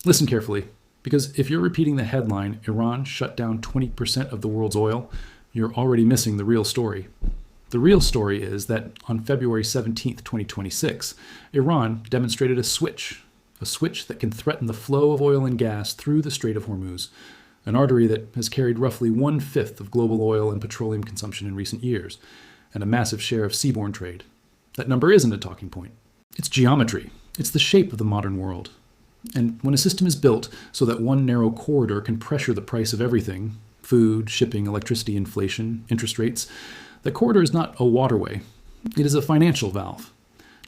Listen carefully, because if you're repeating the headline, Iran shut down 20% of the world's oil, you're already missing the real story. The real story is that on February 17th, 2026, Iran demonstrated a switch that can threaten the flow of oil and gas through the Strait of Hormuz, an artery that has carried roughly 1/5 of global oil and petroleum consumption in recent years, and a massive share of seaborne trade. That number isn't a talking point. It's geometry. It's the shape of the modern world. And when a system is built so that one narrow corridor can pressure the price of everything, food, shipping, electricity, inflation, interest rates, the corridor is not a waterway. It is a financial valve.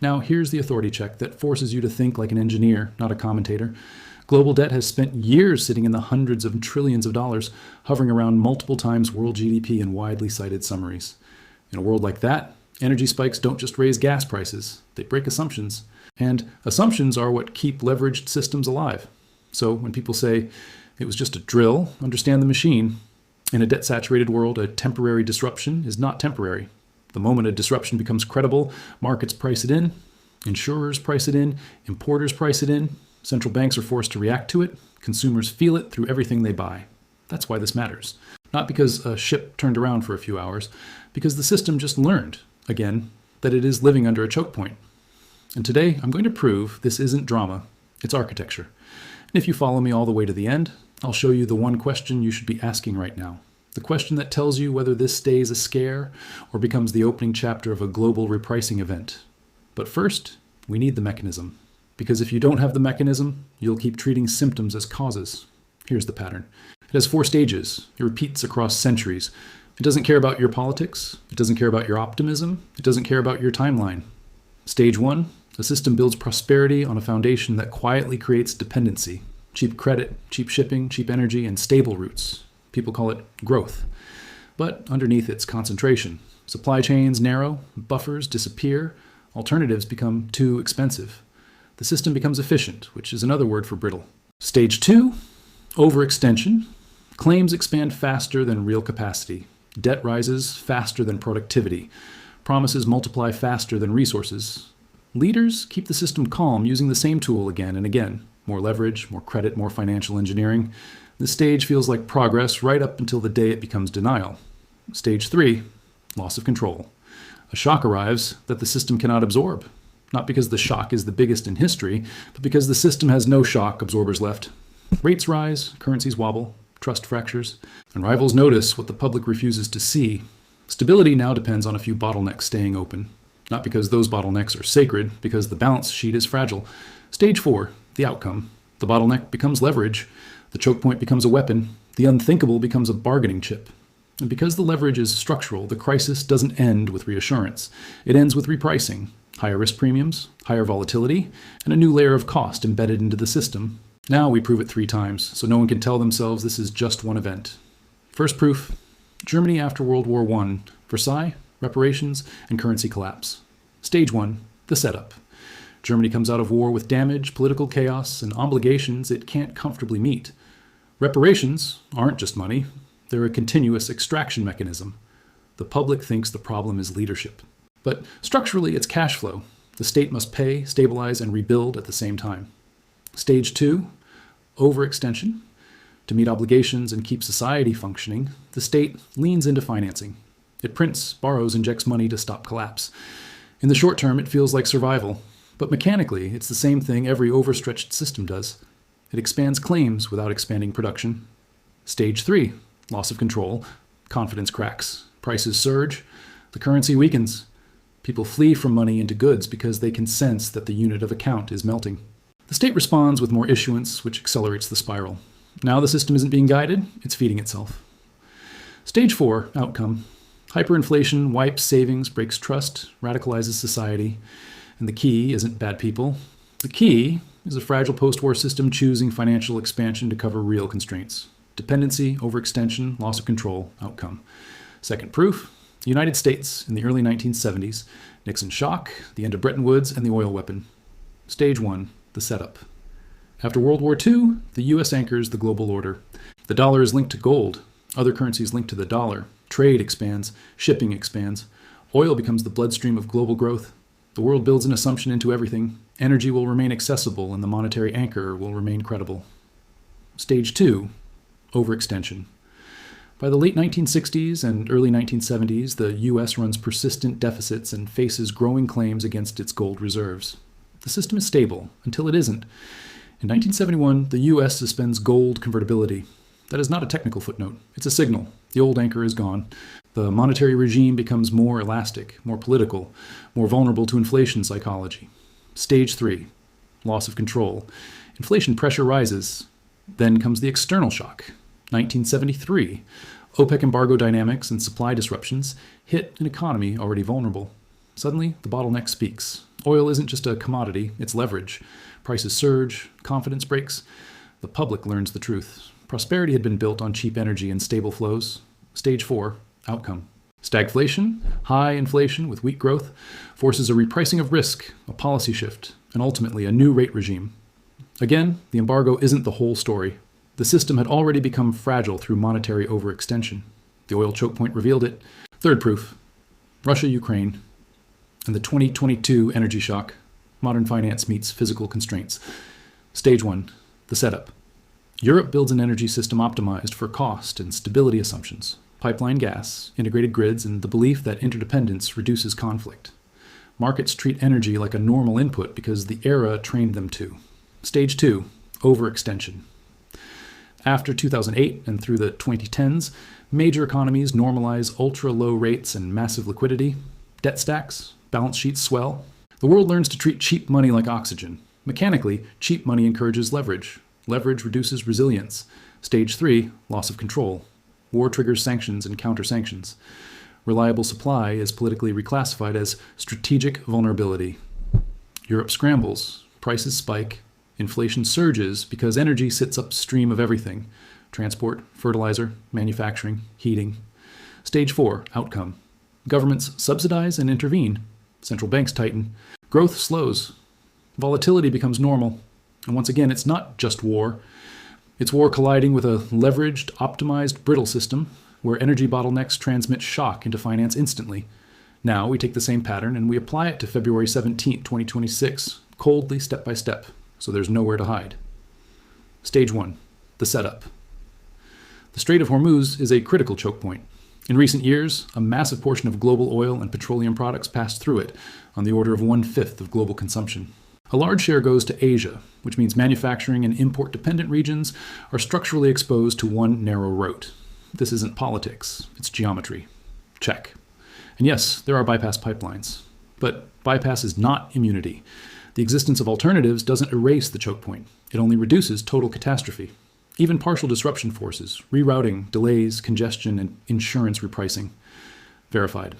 Now, here's the authority check that forces you to think like an engineer, not a commentator. Global debt has spent years sitting in the hundreds of trillions of dollars, hovering around multiple times world GDP in widely cited summaries. In a world like that, energy spikes don't just raise gas prices, they break assumptions. And assumptions are what keep leveraged systems alive. So when people say, it was just a drill, understand the machine. In a debt-saturated world, a temporary disruption is not temporary. The moment a disruption becomes credible, markets price it in, insurers price it in, importers price it in, central banks are forced to react to it, consumers feel it through everything they buy. That's why this matters. Not because a ship turned around for a few hours, because the system just learned, again, that it is living under a choke point. And today, I'm going to prove this isn't drama, it's architecture. And if you follow me all the way to the end, I'll show you the one question you should be asking right now. The question that tells you whether this stays a scare or becomes the opening chapter of a global repricing event. But first, we need the mechanism. Because if you don't have the mechanism, you'll keep treating symptoms as causes. Here's the pattern. It has 4 stages. It repeats across centuries. It doesn't care about your politics. It doesn't care about your optimism. It doesn't care about your timeline. Stage 1, a system builds prosperity on a foundation that quietly creates dependency. Cheap credit, cheap shipping, cheap energy, and stable roots. People call it growth. But underneath it's concentration. Supply chains narrow, buffers disappear, alternatives become too expensive. The system becomes efficient, which is another word for brittle. Stage 2, overextension. Claims expand faster than real capacity. Debt rises faster than productivity. Promises multiply faster than resources. Leaders keep the system calm using the same tool again and again. More leverage, more credit, more financial engineering. This stage feels like progress right up until the day it becomes denial. Stage 3, loss of control. A shock arrives that the system cannot absorb. Not because the shock is the biggest in history, but because the system has no shock absorbers left. Rates rise, currencies wobble, trust fractures, and rivals notice what the public refuses to see. Stability now depends on a few bottlenecks staying open. Not because those bottlenecks are sacred, because the balance sheet is fragile. Stage 4, the outcome. The bottleneck becomes leverage. The choke point becomes a weapon. The unthinkable becomes a bargaining chip. And because the leverage is structural, the crisis doesn't end with reassurance. It ends with repricing, higher risk premiums, higher volatility, and a new layer of cost embedded into the system. Now we prove it 3 times, so no one can tell themselves this is just one event. First proof, Germany after World War I, Versailles, reparations, and currency collapse. Stage 1, the setup. Germany comes out of war with damage, political chaos, and obligations it can't comfortably meet. Reparations aren't just money, they're a continuous extraction mechanism. The public thinks the problem is leadership. But structurally, it's cash flow. The state must pay, stabilize, and rebuild at the same time. Stage 2, overextension. To meet obligations and keep society functioning, the state leans into financing. It prints, borrows, injects money to stop collapse. In the short term, it feels like survival. But mechanically, it's the same thing every overstretched system does. It expands claims without expanding production. Stage 3, loss of control. Confidence cracks. Prices surge. The currency weakens. People flee from money into goods because they can sense that the unit of account is melting. The state responds with more issuance, which accelerates the spiral. Now the system isn't being guided, it's feeding itself. Stage 4, outcome. Hyperinflation wipes savings, breaks trust, radicalizes society. And the key isn't bad people. The key is a fragile post-war system choosing financial expansion to cover real constraints. Dependency, overextension, loss of control, outcome. Second proof, the United States in the early 1970s, Nixon shock, the end of Bretton Woods, and the oil weapon. Stage 1, the setup. After World War II, the US anchors the global order. The dollar is linked to gold. Other currencies linked to the dollar. Trade expands. Shipping expands. Oil becomes the bloodstream of global growth. The world builds an assumption into everything. Energy will remain accessible and the monetary anchor will remain credible. Stage 2, overextension. By the late 1960s and early 1970s, the U.S. runs persistent deficits and faces growing claims against its gold reserves. The system is stable until it isn't. In 1971, the U.S. suspends gold convertibility. That is not a technical footnote. It's a signal. The old anchor is gone. The monetary regime becomes more elastic, more political, more vulnerable to inflation psychology. Stage 3, loss of control. Inflation pressure rises. Then comes the external shock. 1973, OPEC embargo dynamics and supply disruptions hit an economy already vulnerable. Suddenly, the bottleneck speaks. Oil isn't just a commodity, it's leverage. Prices surge, confidence breaks. The public learns the truth. Prosperity had been built on cheap energy and stable flows. Stage 4, outcome. Stagflation, high inflation with weak growth, forces a repricing of risk, a policy shift, and ultimately a new rate regime. Again, the embargo isn't the whole story. The system had already become fragile through monetary overextension. The oil choke point revealed it. Third proof, Russia, Ukraine, and the 2022 energy shock. Modern finance meets physical constraints. Stage 1, the setup. Europe builds an energy system optimized for cost and stability assumptions. Pipeline gas, integrated grids, and the belief that interdependence reduces conflict. Markets treat energy like a normal input because the era trained them to. Stage 2, overextension. After 2008 and through the 2010s, major economies normalize ultra-low rates and massive liquidity. Debt stacks, balance sheets swell. The world learns to treat cheap money like oxygen. Mechanically, cheap money encourages leverage. Leverage reduces resilience. Stage 3, loss of control. War triggers sanctions and counter-sanctions. Reliable supply is politically reclassified as strategic vulnerability. Europe scrambles. Prices spike. Inflation surges because energy sits upstream of everything. Transport, fertilizer, manufacturing, heating. Stage 4, outcome. Governments subsidize and intervene. Central banks tighten. Growth slows. Volatility becomes normal. And once again, it's not just war. It's war colliding with a leveraged, optimized, brittle system where energy bottlenecks transmit shock into finance instantly. Now we take the same pattern and we apply it to February 17, 2026, coldly, step by step. So there's nowhere to hide. Stage 1, the setup. The Strait of Hormuz is a critical choke point. In recent years, a massive portion of global oil and petroleum products passed through it, on the order of 1/5 of global consumption. A large share goes to Asia, which means manufacturing and import-dependent regions are structurally exposed to one narrow route. This isn't politics, it's geometry. Check. And yes, there are bypass pipelines. But bypass is not immunity. The existence of alternatives doesn't erase the choke point. It only reduces total catastrophe. Even partial disruption forces, rerouting, delays, congestion, and insurance repricing. Verified.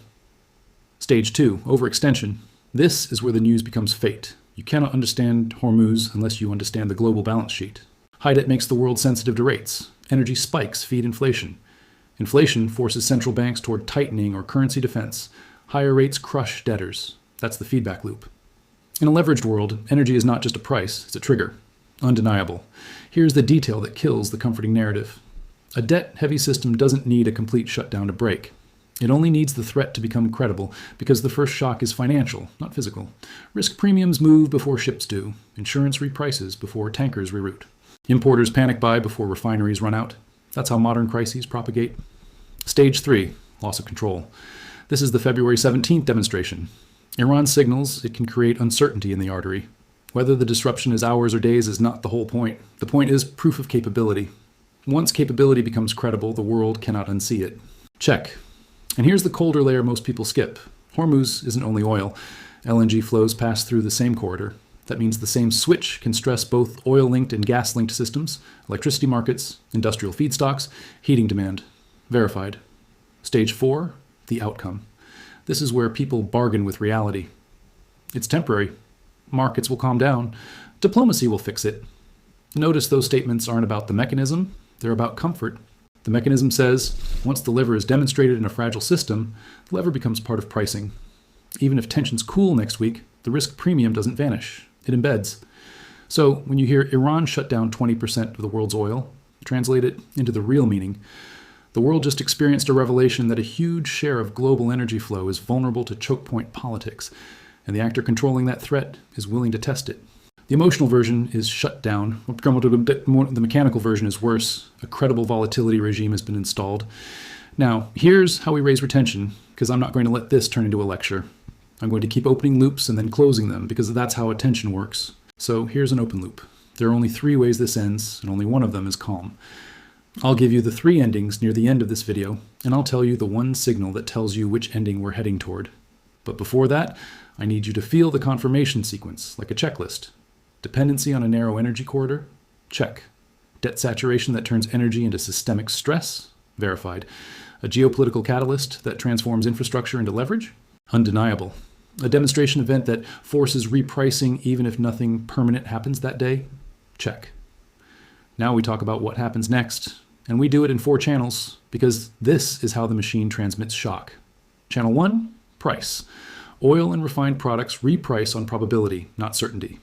Stage 2, overextension. This is where the news becomes fate. You cannot understand Hormuz unless you understand the global balance sheet. High debt makes the world sensitive to rates. Energy spikes feed inflation. Inflation forces central banks toward tightening or currency defense. Higher rates crush debtors. That's the feedback loop. In a leveraged world, energy is not just a price, it's a trigger. Undeniable. Here's the detail that kills the comforting narrative. A debt-heavy system doesn't need a complete shutdown to break. It only needs the threat to become credible, because the first shock is financial, not physical. Risk premiums move before ships do. Insurance reprices before tankers reroute. Importers panic buy before refineries run out. That's how modern crises propagate. Stage 3, loss of control. This is the February 17th demonstration. Iran signals it can create uncertainty in the artery. Whether the disruption is hours or days is not the whole point. The point is proof of capability. Once capability becomes credible, the world cannot unsee it. Check. And here's the colder layer most people skip. Hormuz isn't only oil. LNG flows pass through the same corridor. That means the same switch can stress both oil-linked and gas-linked systems, electricity markets, industrial feedstocks, heating demand. Verified. Stage 4, the outcome. This is where people bargain with reality. It's temporary. Markets will calm down. Diplomacy will fix it. Notice those statements aren't about the mechanism, they're about comfort. The mechanism says, once the lever is demonstrated in a fragile system, the lever becomes part of pricing. Even if tensions cool next week, the risk premium doesn't vanish. It embeds. So when you hear Iran shut down 20% of the world's oil, translate it into the real meaning. The world just experienced a revelation that a huge share of global energy flow is vulnerable to choke point politics. and the actor controlling that threat is willing to test it. The emotional version is shut down. The mechanical version is worse. A credible volatility regime has been installed. Now, here's how we raise retention, because I'm not going to let this turn into a lecture. I'm going to keep opening loops and then closing them, because that's how attention works. So here's an open loop. There are only 3 ways this ends, and only one of them is calm. I'll give you the 3 endings near the end of this video, and I'll tell you the one signal that tells you which ending we're heading toward. But before that, I need you to feel the confirmation sequence, like a checklist. Dependency on a narrow energy corridor? Check. Debt saturation that turns energy into systemic stress? Verified. A geopolitical catalyst that transforms infrastructure into leverage? Undeniable. A demonstration event that forces repricing even if nothing permanent happens that day? Check. Now we talk about what happens next, and we do it in 4 channels, because this is how the machine transmits shock. Channel 1, price. Oil and refined products reprice on probability, not certainty.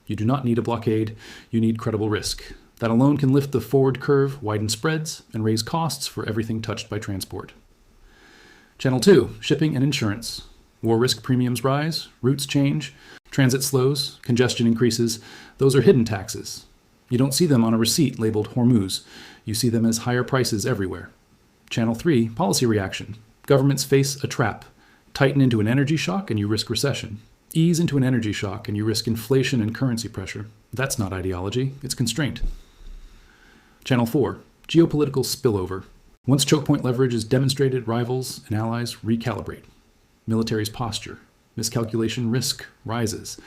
You do not need a blockade, you need credible risk. That alone can lift the forward curve, widen spreads, and raise costs for everything touched by transport. Channel 2, shipping and insurance. War risk premiums rise, routes change, transit slows, congestion increases. Those are hidden taxes. You don't see them on a receipt labeled Hormuz. You see them as higher prices everywhere. Channel 3, policy reaction. Governments face a trap. Tighten into an energy shock and you risk recession. Ease into an energy shock and you risk inflation and currency pressure. That's not ideology, it's constraint. Channel 4, geopolitical spillover. Once chokepoint leverage is demonstrated, rivals and allies recalibrate. Military's posture. Miscalculation risk rises.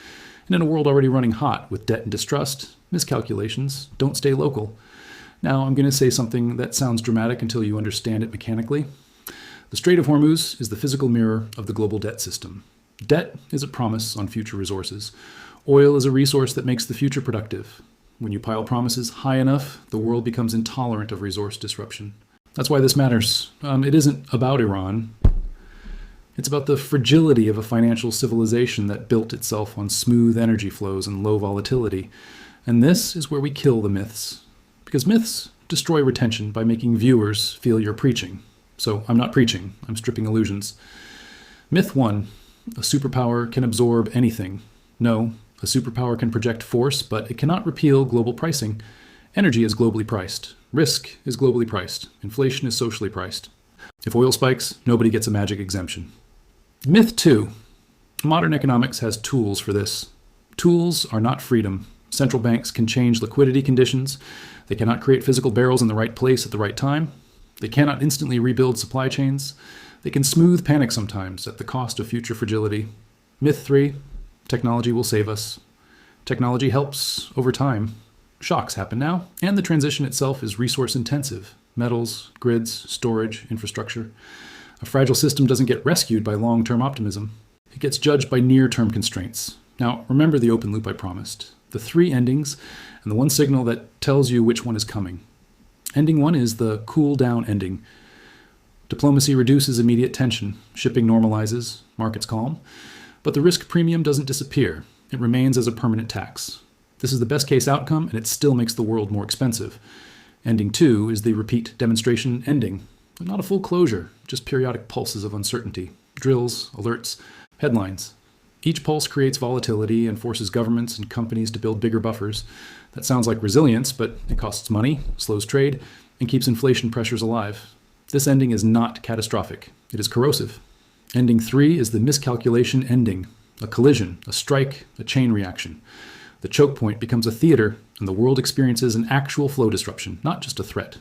And in a world already running hot with debt and distrust, miscalculations don't stay local. Now, I'm going to say something that sounds dramatic until you understand it mechanically. The Strait of Hormuz is the physical mirror of the global debt system. Debt is a promise on future resources. Oil is a resource that makes the future productive. When you pile promises high enough, the world becomes intolerant of resource disruption. That's why this matters. It isn't about Iran. It's about the fragility of a financial civilization that built itself on smooth energy flows and low volatility. And this is where we kill the myths. Because myths destroy retention by making viewers feel you're preaching. So I'm not preaching, I'm stripping illusions. Myth 1, a superpower can absorb anything. No, a superpower can project force, but it cannot repeal global pricing. Energy is globally priced. Risk is globally priced. Inflation is socially priced. If oil spikes, nobody gets a magic exemption. Myth 2. Modern economics has tools for this. Tools are not freedom. Central banks can change liquidity conditions. They cannot create physical barrels in the right place at the right time. They cannot instantly rebuild supply chains. They can smooth panic sometimes at the cost of future fragility. Myth 3. Technology will save us. Technology helps over time. Shocks happen now, and the transition itself is resource intensive. Metals, grids, storage, infrastructure. A fragile system doesn't get rescued by long-term optimism. It gets judged by near-term constraints. Now, remember the open loop I promised. The 3 endings, and the one signal that tells you which one is coming. Ending 1 is the cool-down ending. Diplomacy reduces immediate tension. Shipping normalizes. Markets calm. But the risk premium doesn't disappear. It remains as a permanent tax. This is the best-case outcome, and it still makes the world more expensive. Ending 2 is the repeat demonstration ending. Not a full closure, just periodic pulses of uncertainty. Drills, alerts, headlines. Each pulse creates volatility and forces governments and companies to build bigger buffers. That sounds like resilience, but it costs money, slows trade, and keeps inflation pressures alive. This ending is not catastrophic. It is corrosive. Ending 3 is the miscalculation ending. A collision, a strike, a chain reaction. The choke point becomes a theater, and the world experiences an actual flow disruption, not just a threat.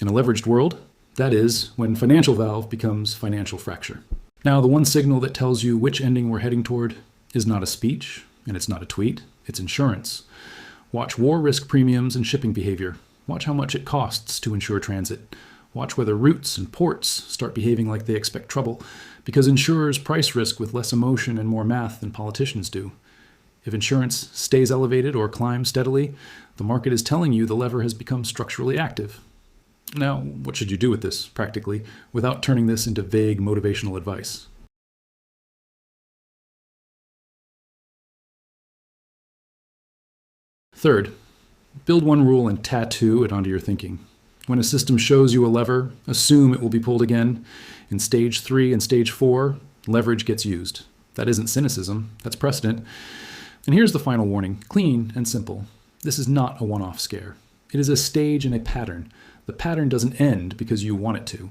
In a leveraged world, that is, when financial valve becomes financial fracture. Now, the one signal that tells you which ending we're heading toward is not a speech, and it's not a tweet, it's insurance. Watch war risk premiums and shipping behavior. Watch how much it costs to insure transit. Watch whether routes and ports start behaving like they expect trouble, because insurers price risk with less emotion and more math than politicians do. If insurance stays elevated or climbs steadily, the market is telling you the lever has become structurally active. Now, what should you do with this, practically, without turning this into vague motivational advice? Third, build one rule and tattoo it onto your thinking. When a system shows you a lever, assume it will be pulled again. In stage 3 and stage 4, leverage gets used. That isn't cynicism, that's precedent. And here's the final warning, clean and simple. This is not a one-off scare. It is a stage and a pattern. The pattern doesn't end because you want it to.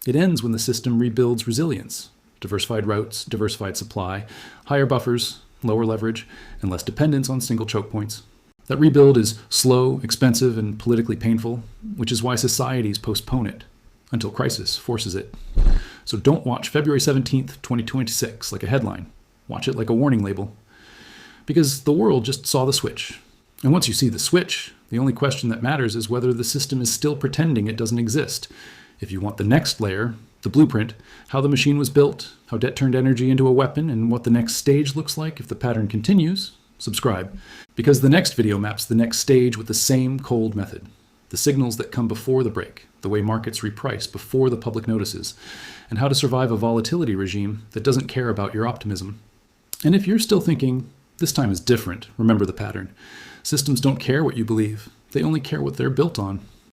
It ends when the system rebuilds resilience. Diversified routes, diversified supply, higher buffers, lower leverage, and less dependence on single choke points. That rebuild is slow, expensive, and politically painful, which is why societies postpone it until crisis forces it. So don't watch February 17th, 2026 like a headline. Watch it like a warning label. Because the world just saw the switch. And once you see the switch, the only question that matters is whether the system is still pretending it doesn't exist. If you want the next layer, the blueprint, how the machine was built, how debt turned energy into a weapon, and what the next stage looks like if the pattern continues, subscribe. Because the next video maps the next stage with the same cold method. The signals that come before the break, the way markets reprice before the public notices, and how to survive a volatility regime that doesn't care about your optimism. And if you're still thinking, this time is different, remember the pattern. Systems don't care what you believe. They only care what they're built on.